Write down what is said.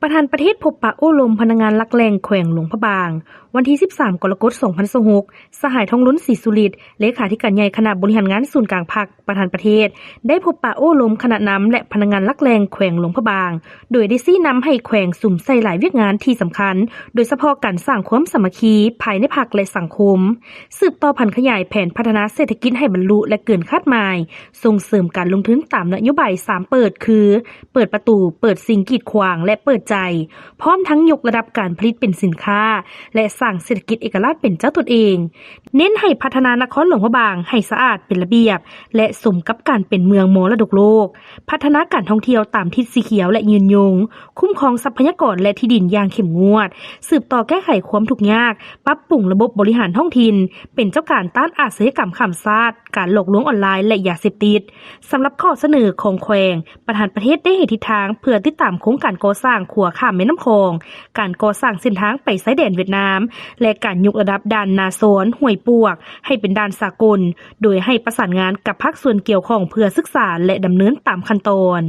ประธานประเทศพบปะโอ้ลมพนักงานลักแหล่งแขวงหลวงพระบางวันที่13กรกฎาคม2026สหายทองลุ้นศรีสุริตเลขาธิการใหญ่คณะบริหารงานศูนย์กลางภาคประธานประเทศได้พบปะโอ้ลมคณะนำและพนักงานลักแหล่งแขวงหลวงพระบางโดยได้ชี้นำให้แขวงสุ่มใส่หลายเวียกงานที่สำคัญโดยเฉพาะการสร้างความสามัคคีภายในภาคและสังคมสืบต่อพันขยายแผนพัฒนาเศรษฐกิจให้บรรลุและเกินคาดหมายส่งเสริมการลงทุนตามนโยบาย3เปิดคือเปิดประตูเปิดสิ่งกีดขวางและเปิดใจพร้อมทั้งยกระดับการผลิตเป็นสินค้าและสร้างเศรษฐกิจเอกราชเป็นเจ้าตนเองเน้นให้พัฒนานครหลวงพระบางให้สะอาดเป็นระเบียบและสมกับการเป็นเมืองมรดกโลกพัฒนาการท่องเที่ยวตามทิศสีเขียวและยืนยงคุ้มครองทรัพยากรและที่ดินอย่างเข้มงวดสืบต่อแก้ไขความทุกข์ยากปรับปรุงระบบบริหารท้องถิ่นเป็นเจ้าการต้านอาชญากรรมข้ามชาติการหลอกลวงออนไลน์และยาเสพติดสำหรับข้อเสนอของแขวงประธานประเทศได้ให้ทิศทางเพื่อติดตามโครงการก่อสร้างขัวข้ามแม่น้ำคองการก่อสร้างเส้นทางไปชายแดนเวียดนามและการยกระดับด่านนาโซนห้วยปวกให้เป็นด่านสากลโดยให้ประสานงานกับภาคส่วนเกี่ยวข้องเพื่อศึกษาและดำเนินตามขั้นตอน